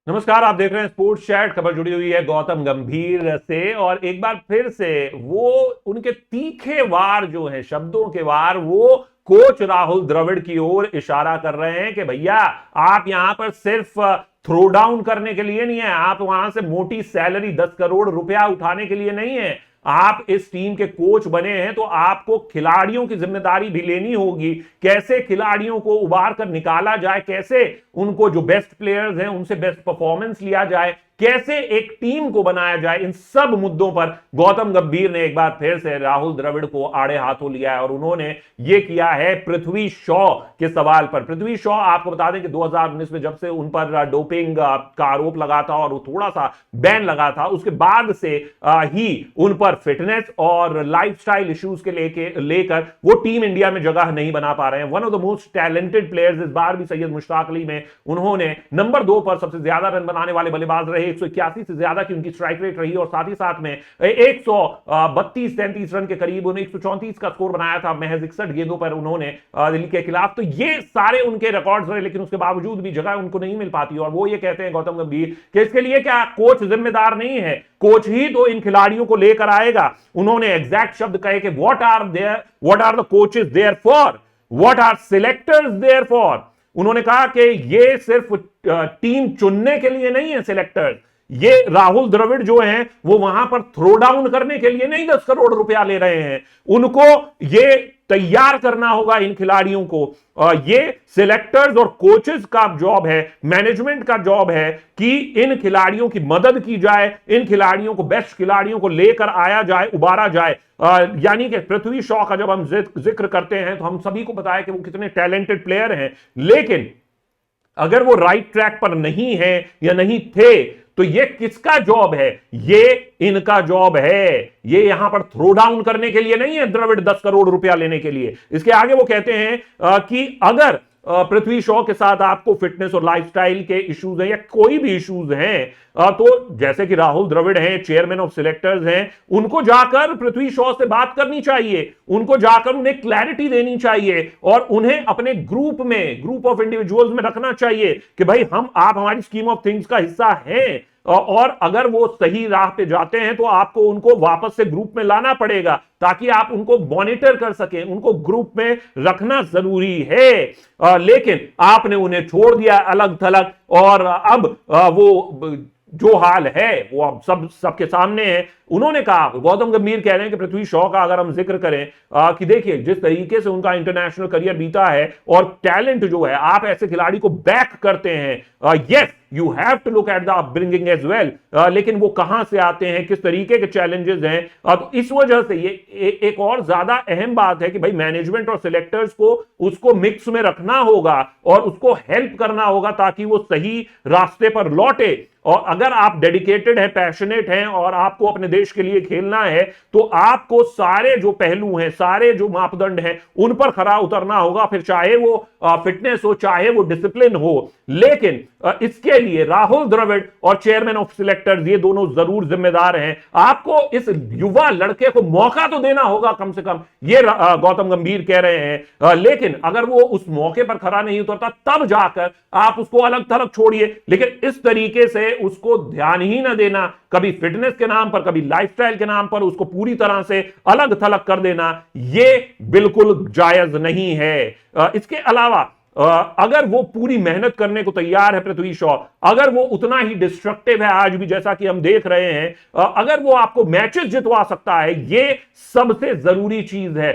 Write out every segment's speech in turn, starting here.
नमस्कार, आप देख रहे हैं स्पोर्ट्स चैट। खबर जुड़ी हुई है गौतम गंभीर से और एक बार फिर से वो उनके तीखे वार जो है, शब्दों के वार, वो कोच राहुल द्रविड़ की ओर इशारा कर रहे हैं कि भैया आप यहां पर सिर्फ थ्रो डाउन करने के लिए नहीं है, आप वहां से मोटी सैलरी 10 करोड़ रुपया उठाने के लिए नहीं है। आप इस टीम के कोच बने हैं तो आपको खिलाड़ियों की जिम्मेदारी भी लेनी होगी। कैसे खिलाड़ियों को उबार कर निकाला जाए, कैसे उनको जो बेस्ट प्लेयर्स हैं उनसे बेस्ट परफॉर्मेंस लिया जाए, कैसे एक टीम को बनाया जाए, इन सब मुद्दों पर गौतम गंभीर ने एक बार फिर से राहुल द्रविड़ को आड़े हाथों लिया है और उन्होंने यह किया है पृथ्वी शॉ के सवाल पर। पृथ्वी शॉ, आपको बता दें कि 2019 में जब से उन पर डोपिंग का आरोप लगा था और वो थोड़ा सा बैन लगा था, उसके बाद से ही उन पर फिटनेस और लाइफस्टाइल इश्यूज के लेकर वो टीम इंडिया में जगह नहीं बना पा रहे हैं। One of the most talented players इस बार भी सैयद मुश्ताक अली में उन्होंने नंबर 2 पर सबसे ज्यादा रन बनाने वाले बल्लेबाज रहे, 181 से ज्यादा की उनकी स्ट्राइक रेट रही और साथ ही साथ में 132-33 रन के करीब उन्हें 134 का स्कोर बनाया था महज 61 गेंदों पर उन्होंने दिल्ली के खिलाफ। तो ये सारे उनके रिकॉर्ड्स रहे, लेकिन उसके बावजूद भी जगह उनको नहीं मिल पाती और वो ये कहते हैं गौतम गंभीर कि इसके लिए क्या कोच जिम्मेदार नहीं है, कोच ही तो इन खिलाड़ियों को लेकर आएगा। उन्होंने एग्जैक्ट शब्द कहे कि what are the coaches there for, what are selectors there for. उन्होंने कहा कि ये सिर्फ टीम चुनने के लिए नहीं है सिलेक्टर्स, ये राहुल द्रविड़ जो हैं वो वहां पर थ्रो डाउन करने के लिए नहीं 10 करोड़ रुपया ले रहे हैं। उनको ये तैयार करना होगा इन खिलाड़ियों को। ये सिलेक्टर्स और कोचेस का जॉब है, मैनेजमेंट का जॉब है कि इन खिलाड़ियों की मदद की जाए, इन खिलाड़ियों को, बेस्ट खिलाड़ियों को लेकर आया जाए, उबारा जाए। यानी कि पृथ्वी शॉ का जब हम जिक्र करते हैं तो हम सभी को बताया कि वो कितने टैलेंटेड प्लेयर हैं, लेकिन अगर वो राइट ट्रैक पर नहीं है या नहीं थे तो ये किसका जॉब है? ये इनका जॉब है। ये यहां पर थ्रो डाउन करने के लिए नहीं है द्रविड़ 10 करोड़ रुपया लेने के लिए। इसके आगे वो कहते हैं कि अगर पृथ्वी शॉ के साथ आपको फिटनेस और लाइफस्टाइल के इश्यूज हैं या कोई भी इश्यूज हैं, तो जैसे कि राहुल द्रविड़ हैं, चेयरमैन ऑफ सिलेक्टर्स हैं, उनको जाकर पृथ्वी शॉ से बात करनी चाहिए, उनको जाकर उन्हें क्लैरिटी देनी चाहिए और उन्हें अपने ग्रुप ऑफ इंडिविजुअल्स में रखना चाहिए कि भाई आप हमारी स्कीम ऑफ थिंग्स का हिस्सा हैं और अगर वो सही राह पे जाते हैं तो आपको उनको वापस से ग्रुप में लाना पड़ेगा ताकि आप उनको मॉनिटर कर सकें, उनको ग्रुप में रखना जरूरी है। लेकिन आपने उन्हें छोड़ दिया अलग थलग और अब वो जो हाल है वो अब सबके सामने है। उन्होंने कहा, गौतम गंभीर कह रहे हैं कि पृथ्वी शॉ का अगर हम जिक्र करें कि देखिए जिस तरीके से उनका इंटरनेशनल करियर बीता है और टैलेंट जो है, आप ऐसे खिलाड़ी को बैक करते हैं। Yes, you have to look at the upbringing as well, लेकिन वो कहां से आते हैं, किस तरीके के चैलेंजेस हैं। तो इस वजह से ये एक और ज्यादा अहम बात है कि भाई मैनेजमेंट और सिलेक्टर्स को उसको मिक्स में रखना होगा और उसको हेल्प करना होगा ताकि वो सही रास्ते पर लौटे। और अगर आप डेडिकेटेड हैं, पैशनेट हैं और आपको अपने देश के लिए खेलना है तो आपको सारे जो पहलू हैं, सारे जो मापदंड हैं, उन पर खरा उतरना होगा, फिर चाहे वो फिटनेस हो, चाहे वो डिसिप्लिन हो। लेकिन इसके लिए राहुल द्रविड़ और चेयरमैन ऑफ सिलेक्टर्स ये दोनों जरूर जिम्मेदार हैं। आपको इस युवा लड़के को मौका तो देना होगा कम से कम, ये गौतम गंभीर कह रहे हैं। लेकिन अगर वो उस मौके पर खरा नहीं उतरता तब जाकर आप उसको अलग थलग छोड़िए, लेकिन इस तरीके से उसको ध्यान ही ना देना, कभी फिटनेस के नाम पर, कभी लाइफस्टाइल के नाम पर उसको पूरी तरह से अलग थलग कर देना, यह बिल्कुल जायज नहीं है। इसके अलावा अगर वो पूरी मेहनत करने को तैयार है पृथ्वी शॉ, अगर वो उतना ही डिस्ट्रक्टिव है आज भी जैसा कि हम देख रहे हैं, अगर वो आपको मैचेस जितवा सकता है, ये सबसे जरूरी चीज है।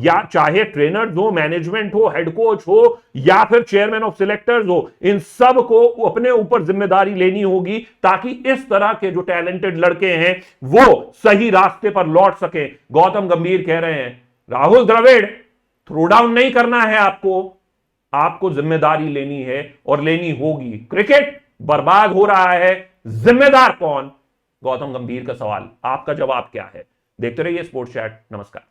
या चाहे ट्रेनर्स हो, मैनेजमेंट हो, हेड कोच हो या फिर चेयरमैन ऑफ सिलेक्टर्स हो, इन सब को अपने ऊपर जिम्मेदारी लेनी होगी ताकि इस तरह के जो टैलेंटेड लड़के हैं वो सही रास्ते पर लौट सके। गौतम गंभीर कह रहे हैं राहुल द्रविड़, थ्रो डाउन नहीं करना है, आपको जिम्मेदारी लेनी है और लेनी होगी। क्रिकेट बर्बाद हो रहा है, जिम्मेदार कौन? गौतम गंभीर का सवाल, आपका जवाब क्या है? देखते रहिए स्पोर्ट्स चैट। नमस्कार।